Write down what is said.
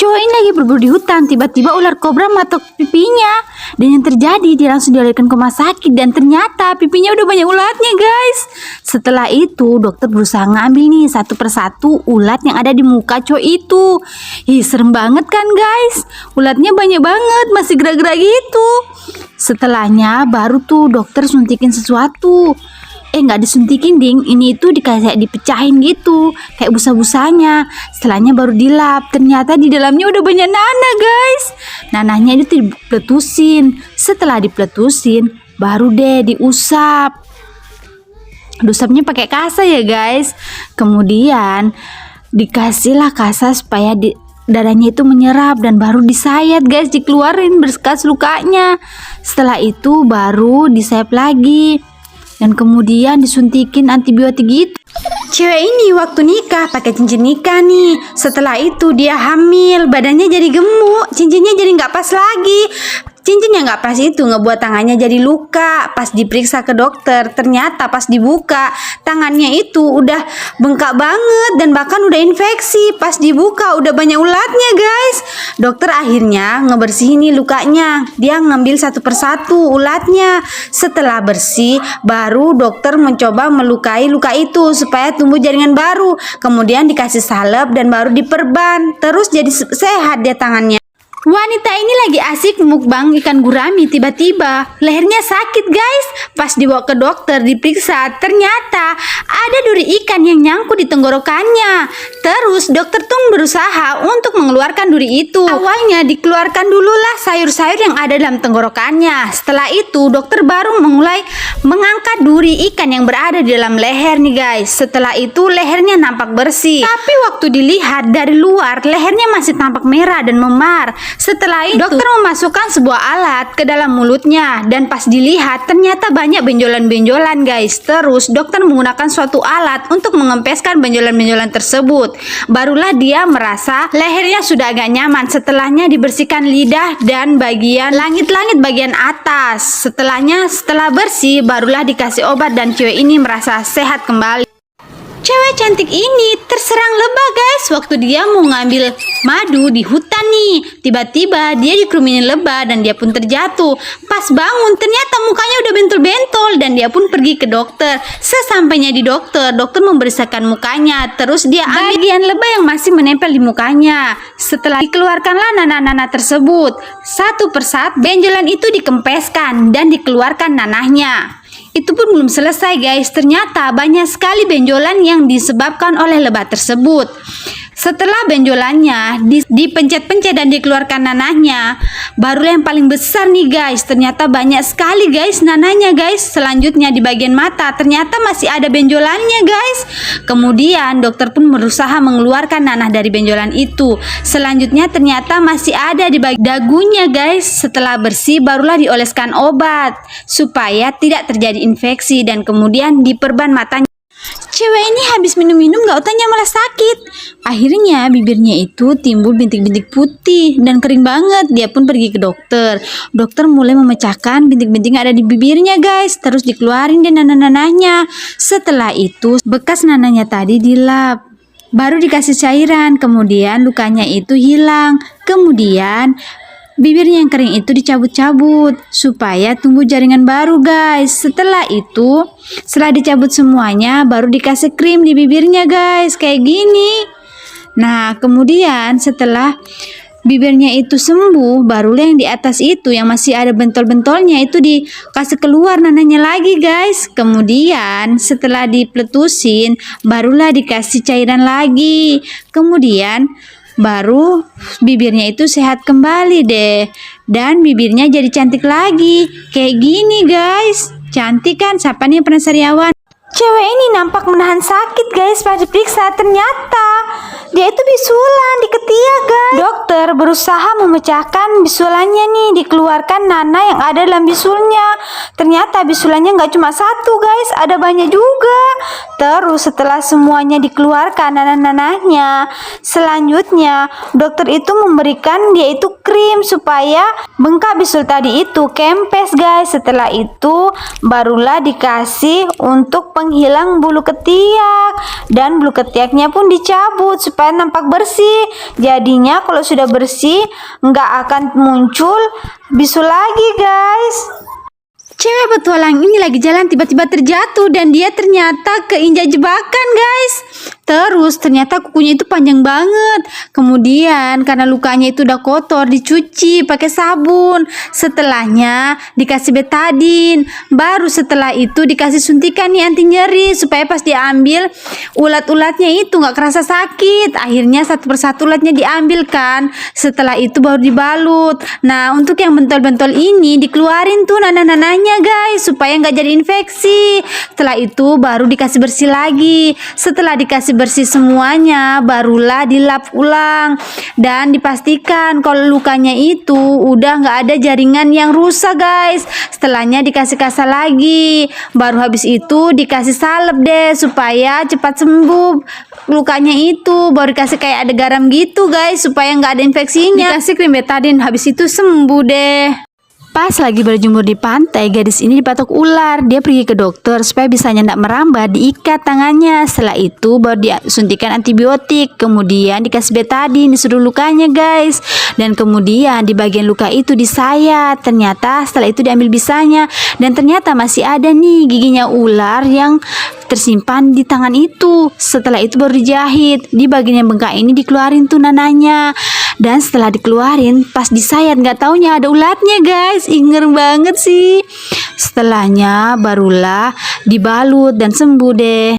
Cowok ini lagi berburu di hutan, tiba-tiba ular kobra matok pipinya. Dan yang terjadi, dia langsung dilarikan ke rumah sakit dan ternyata pipinya udah banyak ulatnya, guys. Setelah itu, dokter berusaha ngambil nih satu persatu ulat yang ada di muka cowok itu. Ih, serem banget kan, guys? Ulatnya banyak banget, masih gerak-gerak gitu. Setelahnya baru tuh dokter suntikin sesuatu. Nggak disuntikin ding, ini itu dikasih dipecahin gitu kayak busa-busanya. Setelahnya baru dilap, ternyata di dalamnya udah banyak nanah, guys. Nanahnya itu dipletusin. Setelah dipletusin baru deh diusap. Diusapnya pakai kasa ya, guys. Kemudian dikasihlah kasa supaya darahnya itu menyerap dan baru disayat, guys, dikeluarin bekas lukanya. Setelah itu baru disayat lagi. Dan kemudian disuntikin antibiotik gitu. Cewek ini waktu nikah pakai cincin nikah nih. Setelah itu dia hamil, badannya jadi gemuk, cincinnya jadi nggak pas lagi. Cincin yang nggak pas itu ngebuat tangannya jadi luka. Pas diperiksa ke dokter, ternyata pas dibuka tangannya itu udah bengkak banget dan bahkan udah infeksi. Pas dibuka udah banyak ulatnya, guys. Dokter akhirnya ngebersihin nih lukanya. Dia ngambil satu persatu ulatnya. Setelah bersih, baru dokter mencoba melukai luka itu supaya tumbuh jaringan baru. Kemudian dikasih salep dan baru diperban. Terus jadi sehat dia tangannya. Wanita ini lagi asik mukbang ikan gurami, tiba-tiba lehernya sakit, guys. Pas dibawa ke dokter diperiksa, ternyata ada duri ikan yang nyangkut di tenggorokannya. Terus dokter tuh berusaha untuk mengeluarkan duri itu. Awalnya dikeluarkan dululah sayur-sayur yang ada dalam tenggorokannya. Setelah itu dokter baru mulai mengangkat duri ikan yang berada di dalam leher nih, guys. Setelah itu lehernya nampak bersih. Tapi waktu dilihat dari luar, lehernya masih tampak merah dan memar. Setelah itu dokter memasukkan sebuah alat ke dalam mulutnya dan pas dilihat ternyata banyak benjolan-benjolan, guys. Terus dokter menggunakan suatu alat untuk mengempeskan benjolan-benjolan tersebut. Barulah dia merasa lehernya sudah agak nyaman. Setelahnya dibersihkan lidah dan bagian langit-langit bagian atas. Setelah bersih barulah dikasih obat dan cewek ini merasa sehat kembali. Cewek cantik ini terserang lebah, guys, waktu dia mau ngambil madu di hutan nih. Tiba-tiba dia dikeruminin lebah dan dia pun terjatuh. Pas bangun ternyata mukanya udah bentol-bentol dan dia pun pergi ke dokter. Sesampainya di dokter membersihkan mukanya. Terus dia ambil bagian lebah yang masih menempel di mukanya. Setelah dikeluarkanlah nanah-nanah tersebut. Satu persatu benjolan itu dikempeskan dan dikeluarkan nanahnya. Itu pun belum selesai, guys. Ternyata banyak sekali benjolan yang disebabkan oleh lebah tersebut. Setelah benjolannya dipencet-pencet dan dikeluarkan nanahnya, barulah yang paling besar nih, guys. Ternyata banyak sekali, guys, nanahnya, guys. Selanjutnya di bagian mata ternyata masih ada benjolannya, guys. Kemudian dokter pun berusaha mengeluarkan nanah dari benjolan itu. Selanjutnya ternyata masih ada di bagian dagunya, guys. Setelah bersih barulah dioleskan obat supaya tidak terjadi infeksi dan kemudian diperban matanya. Cewek ini habis minum-minum gak otanya malah sakit. Akhirnya bibirnya itu timbul bintik-bintik putih dan kering banget. Dia pun pergi ke dokter. Dokter mulai memecahkan bintik-bintik yang ada di bibirnya, guys. Terus dikeluarin deh nanah-nanahnya. Setelah itu bekas nanahnya tadi dilap. Baru dikasih cairan. Kemudian lukanya itu hilang. Kemudian bibirnya yang kering itu dicabut-cabut supaya tumbuh jaringan baru, guys. Setelah dicabut semuanya baru dikasih krim di bibirnya, guys, kayak gini. Nah, kemudian setelah bibirnya itu sembuh, barulah yang di atas itu yang masih ada bentol-bentolnya itu dikasih keluar nanahnya lagi, guys. Kemudian setelah dipletusin barulah dikasih cairan lagi. Kemudian baru bibirnya itu sehat kembali deh. Dan bibirnya jadi cantik lagi. Kayak gini, guys. Cantik kan? Siapa nih yang pernah sariawan? Cewek ini nampak menahan sakit, guys. Pas diperiksa ternyata dia itu bisulan di ketiak, guys. Dokter berusaha memecahkan bisulannya nih, dikeluarkan nanah yang ada dalam bisulnya. Ternyata bisulannya nggak cuma satu, guys, ada banyak juga. Terus setelah semuanya dikeluarkan nanah-nanahnya, selanjutnya dokter itu memberikan dia itu krim supaya bengkak bisul tadi itu kempes, guys. Setelah itu barulah dikasih untuk penghilang bulu ketiak dan bulu ketiaknya pun dicabut supaya nampak bersih. Jadinya kalau sudah udah bersih, nggak akan muncul bisul lagi guys. Cewek petualang ini lagi jalan tiba-tiba terjatuh dan dia ternyata keinjak jebakan guys. Terus ternyata kukunya itu panjang banget. Kemudian karena lukanya itu udah kotor dicuci pakai sabun. Setelahnya dikasih betadin. Baru setelah itu dikasih suntikan nih anti nyeri supaya pas diambil ulat-ulatnya itu nggak kerasa sakit. Akhirnya satu persatu ulatnya diambil kan. Setelah itu baru dibalut. Nah untuk yang bentol-bentol ini dikeluarin tuh nanah-nanahnya guys supaya nggak jadi infeksi. Setelah itu baru dikasih bersih lagi. Setelah dikasih bersih semuanya barulah dilap ulang dan dipastikan kalau lukanya itu udah nggak ada jaringan yang rusak guys. Setelahnya dikasih kasa lagi, baru habis itu dikasih salep deh supaya cepat sembuh lukanya itu. Baru dikasih kayak ada garam gitu guys supaya nggak ada infeksinya. Dikasih krim betadine, habis itu sembuh deh. Pas lagi berjemur di pantai, gadis ini dipatok ular. Dia pergi ke dokter supaya bisa nyendak merambah, diikat tangannya. Setelah itu baru disuntikan antibiotik, kemudian dikasih betadine di seluruh lukanya guys. Dan kemudian di bagian luka itu disayat. Ternyata setelah itu diambil bisanya dan ternyata masih ada nih giginya ular yang tersimpan di tangan itu. Setelah itu baru dijahit. Di bagian yang bengkak ini dikeluarin tuh nananya. Dan setelah dikeluarin pas disayat nggak taunya ada ulatnya guys. Inger banget sih. Setelahnya barulah dibalut dan sembuh deh.